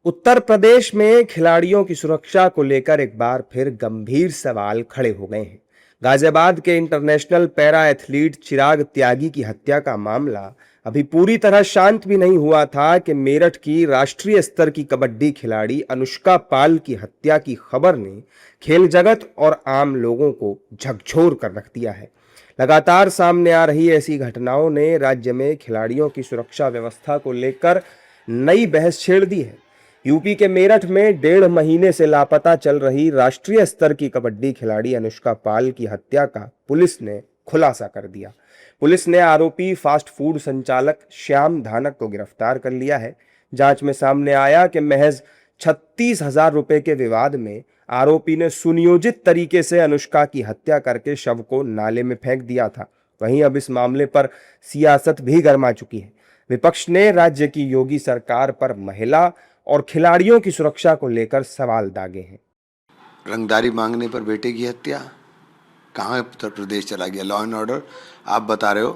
उत्तर प्रदेश में खिलाड़ियों की सुरक्षा को लेकर एक बार फिर गंभीर सवाल खड़े हो गए हैं। गाजियाबाद के इंटरनेशनल पैरा एथलीट चिराग त्यागी की हत्या का मामला अभी पूरी तरह शांत भी नहीं हुआ था कि मेरठ की राष्ट्रीय स्तर की कबड्डी खिलाड़ी अनुष्का पाल की हत्या की खबर ने खेल जगत और आम लोगों को झकझोर कर रख दिया है। लगातार सामने आ रही ऐसी घटनाओं ने राज्य में खिलाड़ियों की सुरक्षा व्यवस्था को लेकर नई बहस छेड़ दी है। यूपी के मेरठ में 1.5 महीने से लापता चल रही राष्ट्रीय स्तर की कबड्डी खिलाड़ी अनुष्का पाल की हत्या का पुलिस ने खुलासा कर दिया। पुलिस ने आरोपी फास्ट फूड संचालक श्याम धानक को गिरफ्तार कर लिया है। जांच में सामने आया कि महज 36,000 रुपए के विवाद में आरोपी ने सुनियोजित तरीके से अनुष्का की हत्या करके शव को नाले में फेंक दिया था। वहीं अब इस मामले पर सियासत भी गर्मा चुकी है। विपक्ष ने राज्य की योगी सरकार पर महिला और खिलाड़ियों की सुरक्षा को लेकर सवाल दागे हैं। रंगदारी मांगने पर बेटे की हत्या, कहाँ उत्तर प्रदेश चला गया लॉ एंड ऑर्डर? आप बता रहे हो,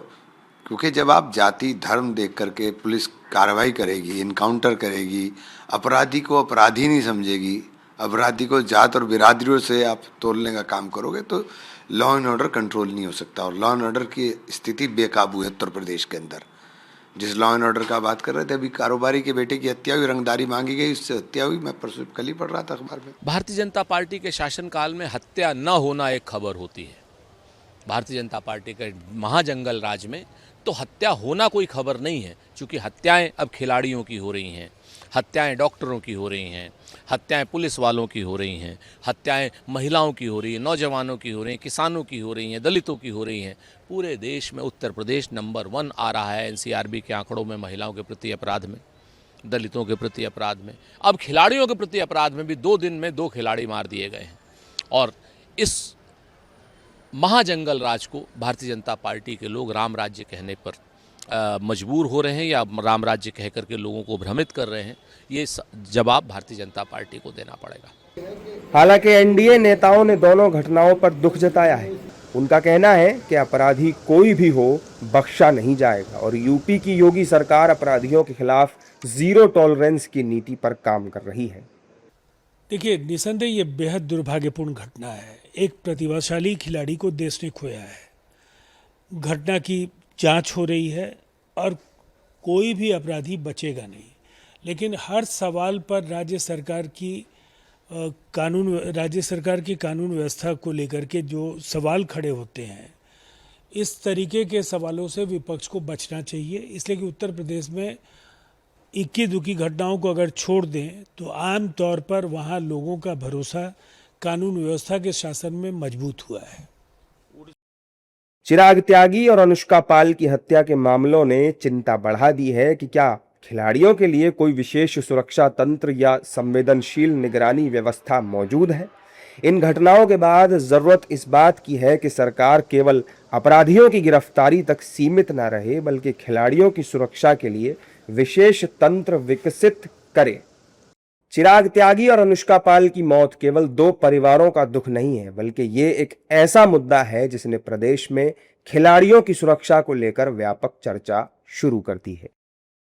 क्योंकि जब आप जाति धर्म देख करके पुलिस कार्रवाई करेगी, इनकाउंटर करेगी, अपराधी को अपराधी नहीं समझेगी, अपराधी को जात और बिरादरियों से आप तोलने का काम करोगे तो लॉ एंड ऑर्डर कंट्रोल नहीं हो सकता। और लॉ एंड ऑर्डर की स्थिति बेकाबू है उत्तर प्रदेश के अंदर। जिस लॉ एंड ऑर्डर का बात कर रहे थे, अभी कारोबारी के बेटे की हत्या हुई, रंगदारी मांगी गई, उससे हत्या हुई। मैं परसों कल ही पढ़ रहा था अखबार में। भारतीय जनता पार्टी के शासनकाल में हत्या न होना एक खबर होती है। भारतीय जनता पार्टी के महाजंगल राज में तो हत्या होना कोई खबर नहीं है, क्योंकि हत्याएं अब खिलाड़ियों की हो रही हैं, हत्याएं डॉक्टरों की हो रही हैं, हत्याएं पुलिस वालों की हो रही हैं, हत्याएं महिलाओं की हो रही हैं, नौजवानों की हो रही हैं, किसानों की हो रही हैं, दलितों की हो रही हैं। पूरे देश में उत्तर प्रदेश नंबर 1 आ रहा है एनसीआरबी के आंकड़ों में, महिलाओं के प्रति अपराध में, दलितों के प्रति अपराध में। अब खिलाड़ियों के प्रति अपराध में भी 2 दिन में 2 खिलाड़ी मार दिए गए हैं। और इस महाजंगल राज को भारतीय जनता पार्टी के लोग राम राज्य कहने पर मजबूर हो रहे हैं या राम राज्य कह करके लोगों को भ्रमित कर रहे हैं। ये जवाब भारतीय जनता पार्टी को देना पड़ेगा। हालांकि एनडीए नेताओं ने दोनों घटनाओं पर दुख जताया है। उनका कहना है कि अपराधी कोई भी हो, बख्शा नहीं जाएगा और यूपी की योगी सरकार अपराधियों के खिलाफ जीरो टॉलरेंस की नीति पर काम कर रही है। देखिए, निसंदेह ये बेहद दुर्भाग्यपूर्ण घटना है। एक प्रतिभाशाली खिलाड़ी को देश ने खोया है। घटना की जांच हो रही है और कोई भी अपराधी बचेगा नहीं। लेकिन हर सवाल पर राज्य सरकार की कानून व्यवस्था को लेकर के जो सवाल खड़े होते हैं, इस तरीके के सवालों से विपक्ष को बचना चाहिए। इसलिए कि उत्तर प्रदेश में इक्की दुक्की घटनाओं को अगर छोड़ दें तो आम तौर पर वहाँ लोगों का भरोसा कानून व्यवस्था के शासन में मजबूत हुआ है। चिराग त्यागी और अनुष्का पाल की हत्या के मामलों ने चिंता बढ़ा दी है कि क्या खिलाड़ियों के लिए कोई विशेष सुरक्षा तंत्र या संवेदनशील निगरानी व्यवस्था मौजूद है। इन घटनाओं के बाद जरूरत इस बात की है कि सरकार केवल अपराधियों की गिरफ्तारी तक सीमित न रहे, बल्कि खिलाड़ियों की सुरक्षा के लिए विशेष तंत्र विकसित करे। चिराग त्यागी और अनुष्का पाल की मौत केवल 2 परिवारों का दुख नहीं है, बल्कि ये एक ऐसा मुद्दा है जिसने प्रदेश में खिलाड़ियों की सुरक्षा को लेकर व्यापक चर्चा शुरू कर दी है।